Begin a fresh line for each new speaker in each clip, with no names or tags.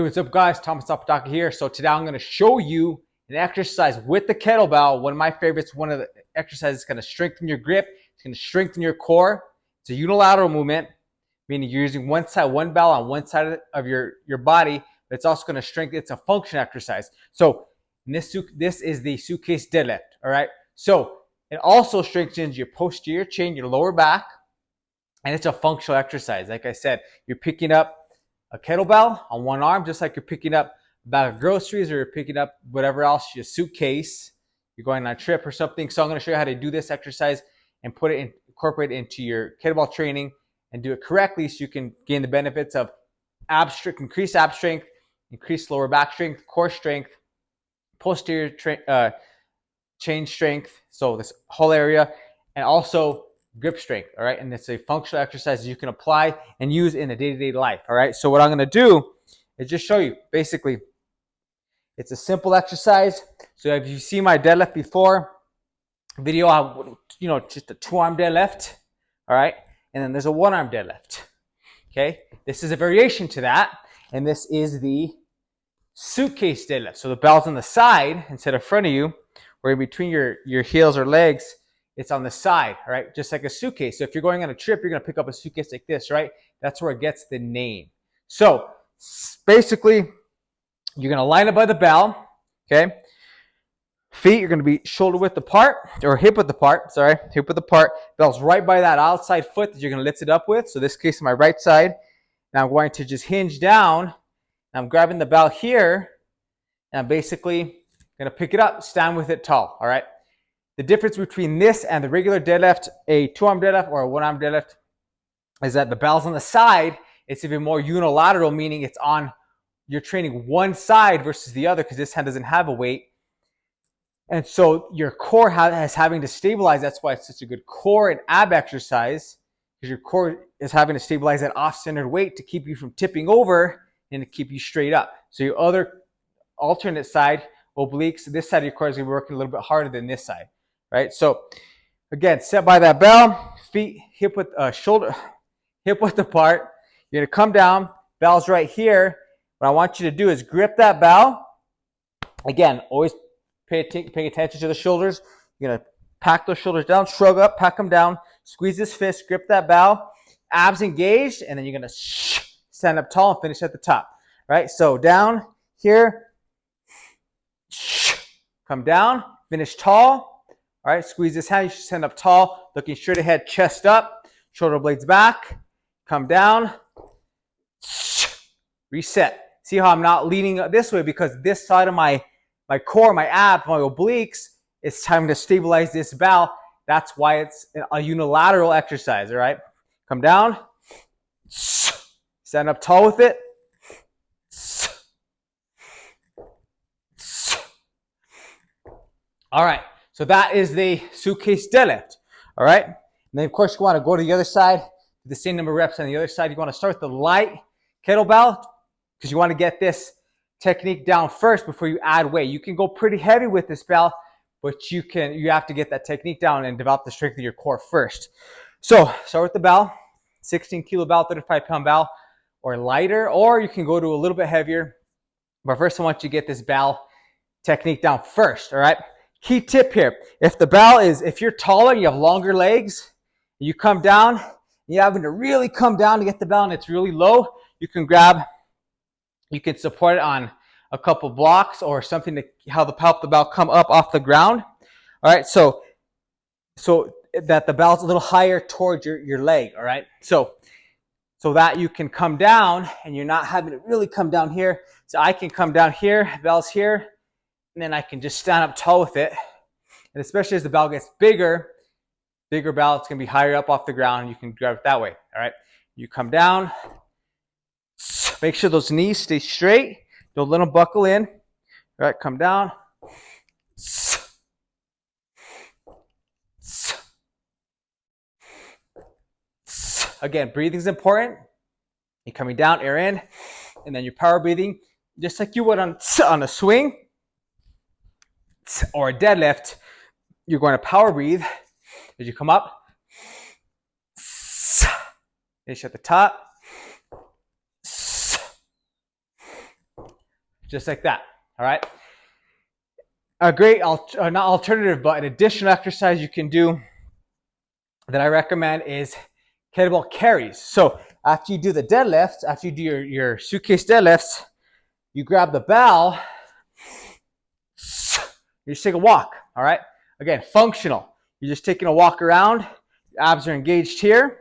Hey, what's up, guys? Thomas Apodaca here. So today I'm going to show you an exercise with the kettlebell. One of my favorites. One of the exercises is going to strengthen your grip. It's going to strengthen your core. It's a unilateral movement, meaning you're using one side, one bell on one side of your body. But it's also going to strengthen. It's a function exercise. So this is the suitcase deadlift. All right. So it also strengthens your posterior chain, your lower back, and it's a functional exercise. Like I said, you're picking up a kettlebell on one arm, just like you're picking up a bag of groceries or you're picking up whatever else, your suitcase, you're going on a trip or something. So I'm going to show you how to do this exercise and incorporate it into your kettlebell training and do it correctly so you can gain the benefits of increased ab strength, increased lower back strength, core strength, posterior chain strength, so this whole area, and also grip strength. All right, and it's a functional exercise you can apply and use in a day-to-day life. All right, so what I'm going to do is just show you. Basically, it's a simple exercise. So if you see my deadlift before video, just a 2-arm deadlift. All right, and then there's a 1-arm deadlift. Okay, this is a variation to that, and this is the suitcase deadlift. So the bell's on the side instead of front of you, or in between your heels or legs. It's on the side, all right? Just like a suitcase. So if you're going on a trip, you're going to pick up a suitcase like this, right? That's where it gets the name. So basically, you're going to line up by the bell, okay? Feet, you're going to be shoulder width apart, or hip width apart, sorry, hip width apart. Bell's right by that outside foot that you're going to lift it up with. So this case, my right side. Now I'm going to just hinge down. I'm grabbing the bell here, and I'm basically going to pick it up, stand with it tall, all right? The difference between this and the regular deadlift, a 2-arm deadlift or a 1-arm deadlift, is that the bell's on the side. It's even more unilateral, meaning you're training one side versus the other because this hand doesn't have a weight. And so your core is having to stabilize. That's why it's such a good core and ab exercise, because your core is having to stabilize that off-centered weight to keep you from tipping over and to keep you straight up. So your other alternate side, obliques, this side of your core is going to be working a little bit harder than this side. Right, so again, set by that bell, feet hip width apart. You're gonna come down. Bell's right here. What I want you to do is grip that bell. Again, always pay attention to the shoulders. You're gonna pack those shoulders down, shrug up, pack them down, squeeze this fist, grip that bell, abs engaged, and then you're gonna stand up tall and finish at the top. Right, so down here, come down, finish tall. All right, squeeze this hand. You should stand up tall, looking straight ahead, chest up, shoulder blades back, come down, reset. See how I'm not leaning this way because this side of my core, my abs, my obliques, it's time to stabilize this bell. That's why it's a unilateral exercise, all right? Come down, stand up tall with it. All right. So that is the suitcase deadlift, all right? And then, of course, you want to go to the other side, do the same number of reps on the other side. You want to start with the light kettlebell because you want to get this technique down first before you add weight. You can go pretty heavy with this bell, but you have to get that technique down and develop the strength of your core first. So start with the bell, 16-kilo bell, 35-pound bell, or lighter, or you can go to a little bit heavier. But first, I want you to get this bell technique down first, all right? Key tip here, if you're taller, you have longer legs, you come down, you're having to really come down to get the bell and it's really low, you can support it on a couple blocks or something to help the bell come up off the ground. All right, so that the bell's a little higher towards your leg, all right? So that you can come down and you're not having to really come down here. So I can come down here, bell's here, and then I can just stand up tall with it. And especially as the bell gets bigger bell, it's going to be higher up off the ground. You can grab it that way. All right. You come down. Make sure those knees stay straight. Don't let them buckle in. All right. Come down. Again, breathing is important. You're coming down, air in, and then you're power breathing, just like you would on a swing or a deadlift. You're going to power breathe as you come up. Finish at the top. just like that. All right. A great, not alternative, but an additional exercise you can do that I recommend is kettlebell carries. So after you do the deadlifts, after you do your suitcase deadlifts, you grab the bell, you just take a walk. All right. Again, functional. You're just taking a walk around. Your abs are engaged here.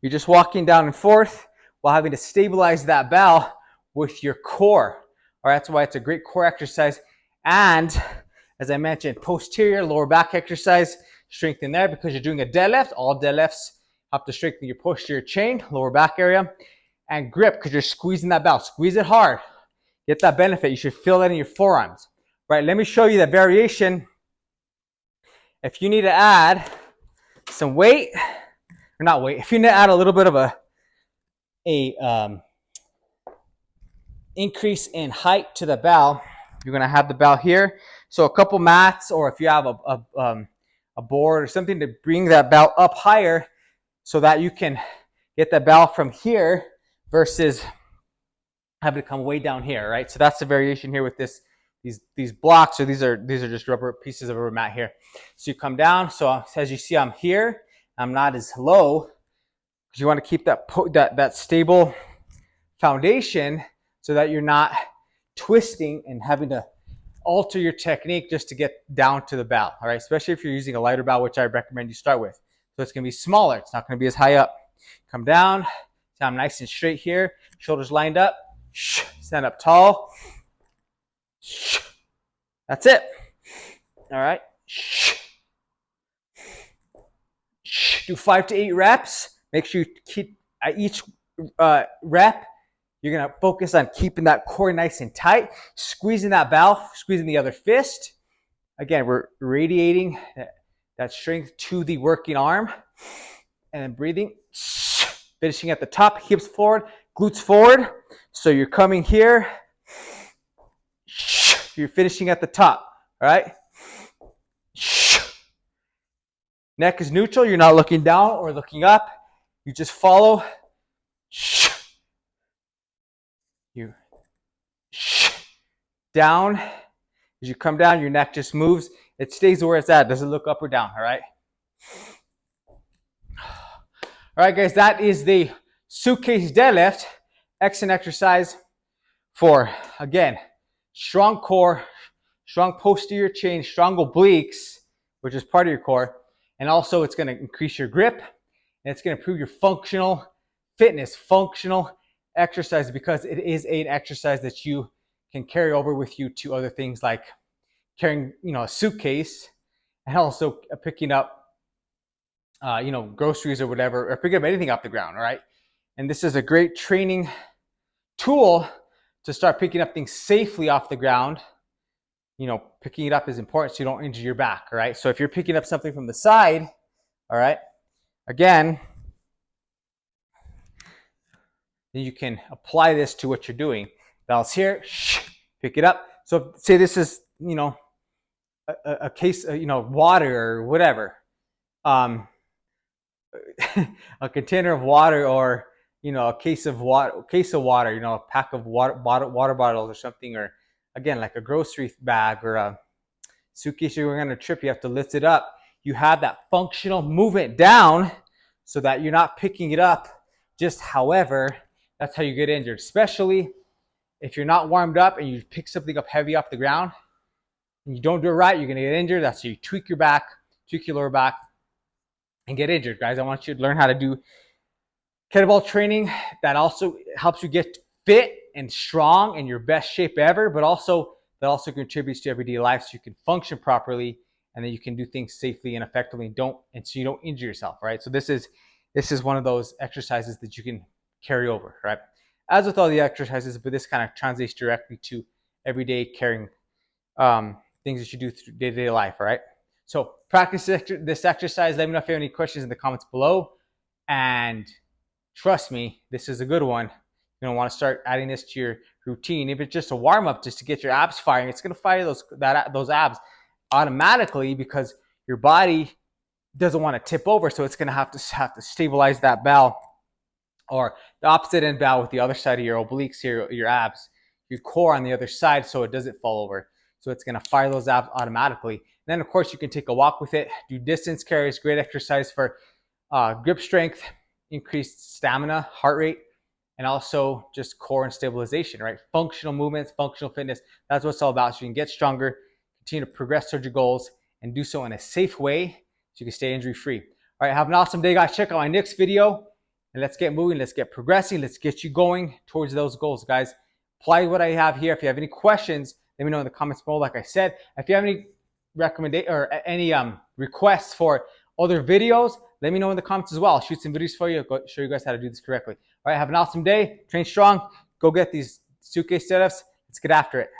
You're just walking down and forth while having to stabilize that bell with your core. All right, that's why it's a great core exercise. And as I mentioned, posterior lower back exercise, strengthen there because you're doing a deadlift. All deadlifts have to strengthen your posterior chain, lower back area, and grip because you're squeezing that bell. Squeeze it hard. Get that benefit. You should feel that in your forearms. Right, let me show you that variation. If you need to add some weight, or not weight, if you need to add a little bit of a increase in height to the bell, you're gonna have the bell here. So a couple mats, or if you have a board or something to bring that bell up higher so that you can get the bell from here versus having to come way down here, right? So that's the variation here with these blocks, or these are just rubber pieces of rubber mat here. So you come down. So as you see, I'm here. I'm not as low because you want to keep that stable foundation so that you're not twisting and having to alter your technique just to get down to the bell. All right, especially if you're using a lighter bell, which I recommend you start with. So it's going to be smaller. It's not going to be as high up. Come down. So I'm nice and straight here. Shoulders lined up. Stand up tall. That's it. All right. Do 5 to 8 reps. Make sure you keep at each rep, you're going to focus on keeping that core nice and tight, squeezing that bell, squeezing the other fist. Again, we're radiating that strength to the working arm. And then breathing, finishing at the top, hips forward, glutes forward. So you're coming here. You're finishing at the top, all right? Neck is neutral. You're not looking down or looking up. You just follow. You down. As you come down, your neck just moves. It stays where it's at. It doesn't look up or down, all right? All right, guys, that is the suitcase deadlift. Excellent exercise for, again, strong core, strong posterior chain, strong obliques, which is part of your core. And also it's going to increase your grip, and it's going to improve your functional fitness, functional exercise, because it is an exercise that you can carry over with you to other things like carrying, a suitcase, and also picking up, groceries or whatever, or picking up anything off the ground, all right? And this is a great training tool to start picking up things safely off the ground. Picking it up is important so you don't injure your back, all right? So if you're picking up something from the side, all right, again, then you can apply this to what you're doing. Bell's here, pick it up. So say this is, a case, water or whatever, a container of water, or a case of water, a pack of water bottles or something, or again, like a grocery bag or a suitcase. You're going on a trip, you have to lift it up. You have that functional movement down so that you're not picking it up just however. That's how you get injured, especially if you're not warmed up and you pick something up heavy off the ground and you don't do it right, you're going to get injured. That's how you tweak your back, tweak your lower back, and get injured. Guys, I want you to learn how to do kettlebell training. That also helps you get fit and strong in your best shape ever, but that also contributes to everyday life so you can function properly, and then you can do things safely and effectively, and so you don't injure yourself, right? So this is one of those exercises that you can carry over, right? As with all the exercises, but this kind of translates directly to everyday carrying things that you do through day-to-day life, all right? So practice this exercise. Let me know if you have any questions in the comments below, and trust me, this is a good one. You're gonna want to start adding this to your routine. If it's just a warm-up just to get your abs firing, it's gonna fire those abs automatically because your body doesn't want to tip over, so it's gonna have to stabilize that bell, or the opposite end bell with the other side of your obliques here, your abs. your core on the other side so it doesn't fall over. So it's going to fire those abs automatically. And then, of course, you can take a walk with it, do distance carries, great exercise for grip strength, increased stamina, heart rate, and also just core and stabilization, right? Functional movements, functional fitness, that's what it's all about. So you can get stronger, continue to progress towards your goals, and do so in a safe way so you can stay injury-free. All right, have an awesome day, guys. Check out my next video, and let's get moving. Let's get progressing. Let's get you going towards those goals, guys. Apply what I have here. If you have any questions, let me know in the comments below. Like I said, if you have any recommendation or any requests for other videos, let me know in the comments as well. I'll shoot some videos for you. I'll show you guys how to do this correctly. All right, have an awesome day. Train strong. Go get these suitcase setups. Let's get after it.